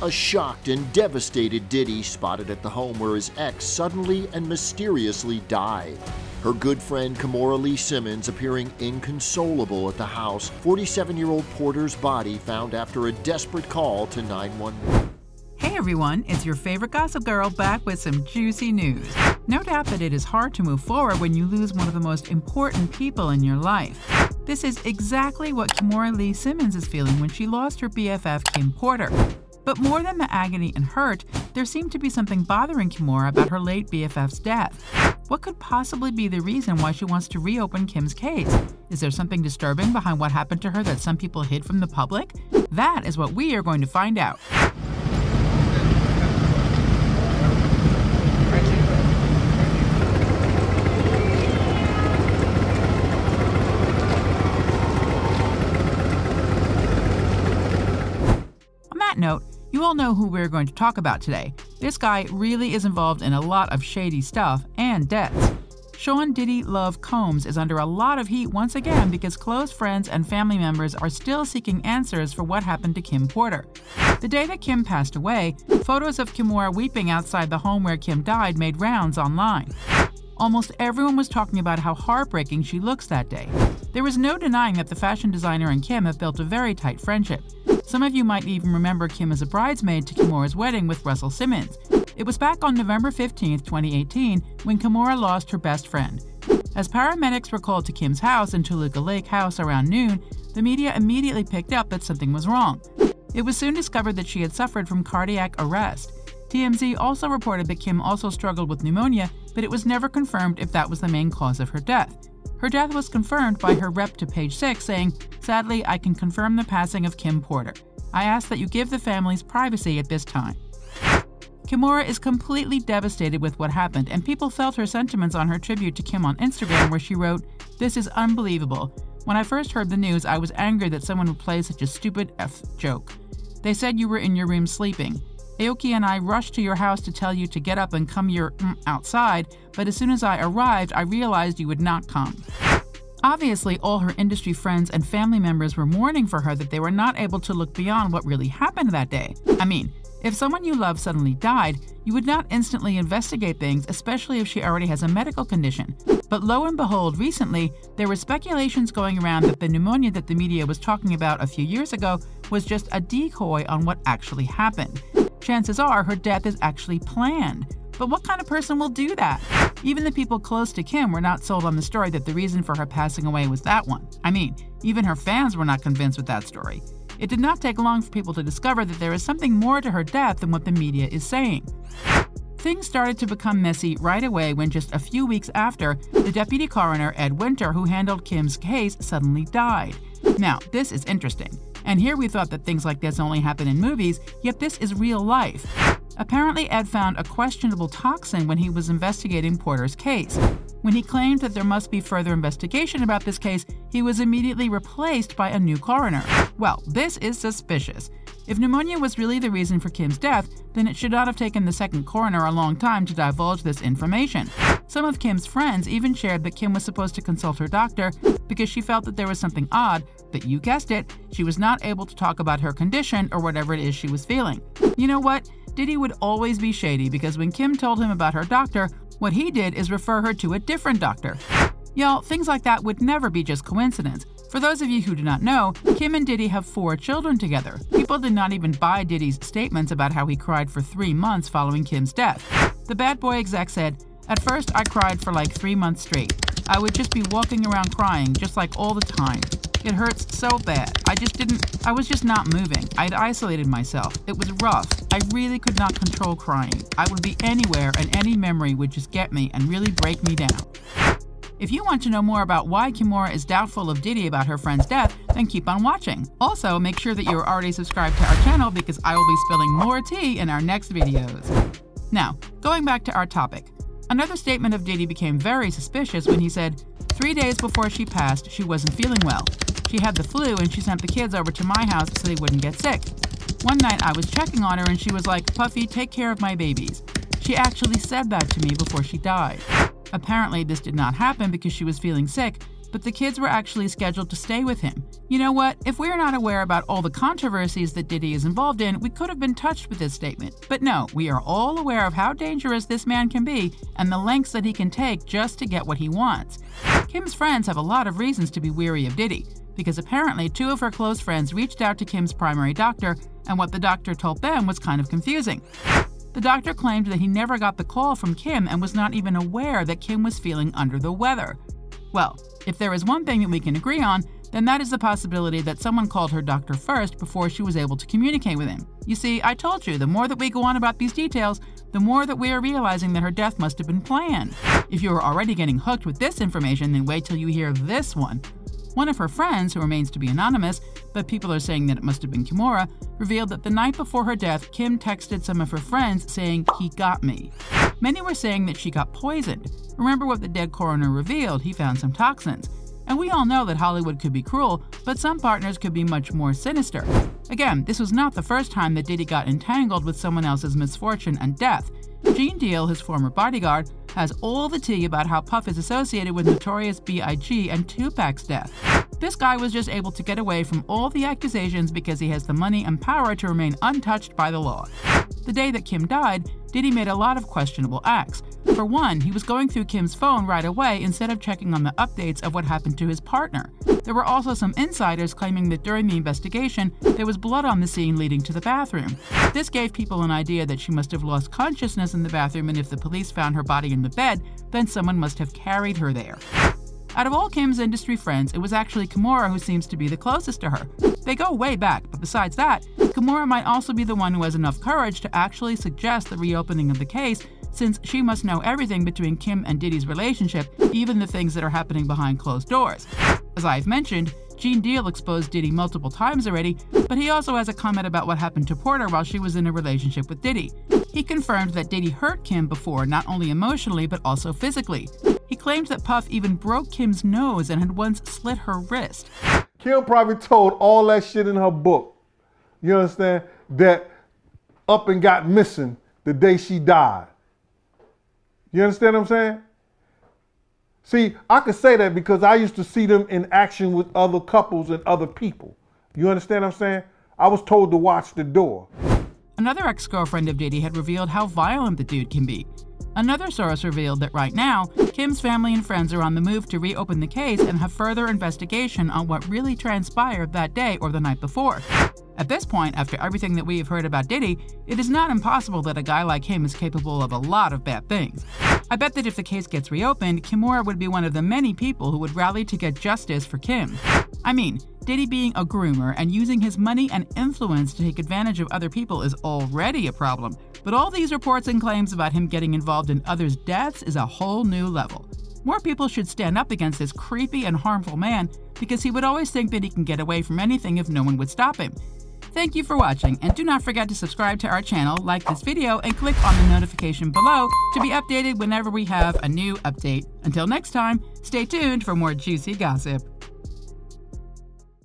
A shocked and devastated Diddy spotted at the home where his ex suddenly and mysteriously died. Her good friend Kimora Lee Simmons appearing inconsolable at the house, 47-year-old Porter's body found after a desperate call to 911. Hey everyone, it's your favorite gossip girl back with some juicy news. No doubt that it is hard to move forward when you lose one of the most important people in your life. This is exactly what Kimora Lee Simmons is feeling when she lost her BFF Kim Porter. But more than the agony and hurt, there seemed to be something bothering Kimora about her late BFF's death. What could possibly be the reason why she wants to reopen Kim's case? Is there something disturbing behind what happened to her that some people hid from the public? That is what we are going to find out. On that note, you all know who we're going to talk about today. This guy really is involved in a lot of shady stuff and debts. Sean Diddy Love Combs is under a lot of heat once again because close friends and family members are still seeking answers for what happened to Kim Porter. The day that Kim passed away, photos of Kimora weeping outside the home where Kim died made rounds online. Almost everyone was talking about how heartbreaking she looks that day. There was no denying that the fashion designer and Kim have built a very tight friendship. Some of you might even remember Kim as a bridesmaid to Kimora's wedding with Russell Simmons. It was back on November 15, 2018, when Kimora lost her best friend. As paramedics were called to Kim's house in Toluca Lake House around noon, the media immediately picked up that something was wrong. It was soon discovered that she had suffered from cardiac arrest. TMZ also reported that Kim also struggled with pneumonia, but it was never confirmed if that was the main cause of her death. Her death was confirmed by her rep to Page 6 saying, "Sadly, I can confirm the passing of Kim Porter. I ask that you give the families privacy at this time." Kimora is completely devastated with what happened, and people felt her sentiments on her tribute to Kim on Instagram, where she wrote, "This is unbelievable. When I first heard the news, I was angry that someone would play such a stupid joke. They said you were in your room sleeping. Aoki and I rushed to your house to tell you to get up and come outside, but as soon as I arrived, I realized you would not come." Obviously, all her industry friends and family members were mourning for her that they were not able to look beyond what really happened that day. I mean, if someone you love suddenly died, you would not instantly investigate things, especially if she already has a medical condition. But lo and behold, recently, there were speculations going around that the pneumonia that the media was talking about a few years ago was just a decoy on what actually happened. Chances are her death is actually planned. But what kind of person will do that? Even the people close to Kim were not sold on the story that the reason for her passing away was that one. I mean, even her fans were not convinced with that story. It did not take long for people to discover that there is something more to her death than what the media is saying. Things started to become messy right away when just a few weeks after, the deputy coroner, Ed Winter, who handled Kim's case, suddenly died. Now, this is interesting. And here we thought that things like this only happen in movies, yet this is real life. Apparently, Ed found a questionable toxin when he was investigating Porter's case. When he claimed that there must be further investigation about this case, he was immediately replaced by a new coroner. Well, this is suspicious. If pneumonia was really the reason for Kim's death, then it should not have taken the second coroner a long time to divulge this information. Some of Kim's friends even shared that Kim was supposed to consult her doctor because she felt that there was something odd, but you guessed it, she was not able to talk about her condition or whatever it is she was feeling. You know what? Diddy would always be shady because when Kim told him about her doctor, what he did is refer her to a different doctor. Y'all, things like that would never be just coincidence. For those of you who do not know, Kim and Diddy have 4 children together. People did not even buy Diddy's statements about how he cried for 3 months following Kim's death. The bad boy exec said, "At first, I cried for like 3 months straight. I would just be walking around crying, just like all the time. It hurts so bad. I was just not moving. I'd isolated myself. It was rough. I really could not control crying. I would be anywhere and any memory would just get me and really break me down." If you want to know more about why Kimora is doubtful of Diddy about her friend's death, then keep on watching. Also, make sure that you are already subscribed to our channel because I will be spilling more tea in our next videos. Now, going back to our topic. Another statement of Diddy became very suspicious when he said, 3 days before she passed, she wasn't feeling well. She had the flu and she sent the kids over to my house so they wouldn't get sick. One night I was checking on her and she was like, "Puffy, take care of my babies." She actually said that to me before she died. Apparently this did not happen because she was feeling sick, but the kids were actually scheduled to stay with him. You know what? If we're not aware about all the controversies that Diddy is involved in, we could have been touched with this statement. But no, we are all aware of how dangerous this man can be and the lengths that he can take just to get what he wants. Kim's friends have a lot of reasons to be weary of Diddy, because apparently 2 of her close friends reached out to Kim's primary doctor, and what the doctor told them was kind of confusing. The doctor claimed that he never got the call from Kim and was not even aware that Kim was feeling under the weather. Well, if there is one thing that we can agree on, then that is the possibility that someone called her doctor first before she was able to communicate with him. You see, I told you, the more that we go on about these details, the more that we are realizing that her death must have been planned. If you are already getting hooked with this information, then wait till you hear this one. One of her friends, who remains to be anonymous, but people are saying that it must have been Kimora, revealed that the night before her death, Kim texted some of her friends saying, "He got me." Many were saying that she got poisoned. Remember what the dead coroner revealed, he found some toxins. And we all know that Hollywood could be cruel, but some partners could be much more sinister. Again, this was not the first time that Diddy got entangled with someone else's misfortune and death. Gene Deal, his former bodyguard, has all the tea about how Puff is associated with Notorious B.I.G. and Tupac's death. This guy was just able to get away from all the accusations because he has the money and power to remain untouched by the law. The day that Kim died, Diddy made a lot of questionable acts. For one, he was going through Kim's phone right away instead of checking on the updates of what happened to his partner. There were also some insiders claiming that during the investigation, there was blood on the scene leading to the bathroom. This gave people an idea that she must have lost consciousness in the bathroom, and if the police found her body in the bed, then someone must have carried her there. Out of all Kim's industry friends, it was actually Kimora who seems to be the closest to her. They go way back, but besides that, Kimora might also be the one who has enough courage to actually suggest the reopening of the case, since she must know everything between Kim and Diddy's relationship, even the things that are happening behind closed doors. As I've mentioned, Gene Deal exposed Diddy multiple times already, but he also has a comment about what happened to Porter while she was in a relationship with Diddy. He confirmed that Diddy hurt Kim before, not only emotionally but also physically. He claimed that Puff even broke Kim's nose and had once slit her wrist. Kim probably told all that shit in her book, you understand, that up and got missing the day she died. You understand what I'm saying? See, I could say that because I used to see them in action with other couples and other people. You understand what I'm saying? I was told to watch the door. Another ex-girlfriend of Diddy had revealed how violent the dude can be. Another source revealed that right now, Kim's family and friends are on the move to reopen the case and have further investigation on what really transpired that day or the night before. At this point, after everything that we have heard about Diddy, it is not impossible that a guy like him is capable of a lot of bad things. I bet that if the case gets reopened, Kimora would be one of the many people who would rally to get justice for Kim. I mean, Diddy being a groomer and using his money and influence to take advantage of other people is already a problem, but all these reports and claims about him getting involved in others' deaths is a whole new level. More people should stand up against this creepy and harmful man because he would always think that he can get away from anything if no one would stop him. Thank you for watching, and do not forget to subscribe to our channel, like this video, and click on the notification below to be updated whenever we have a new update. Until next time, stay tuned for more juicy gossip.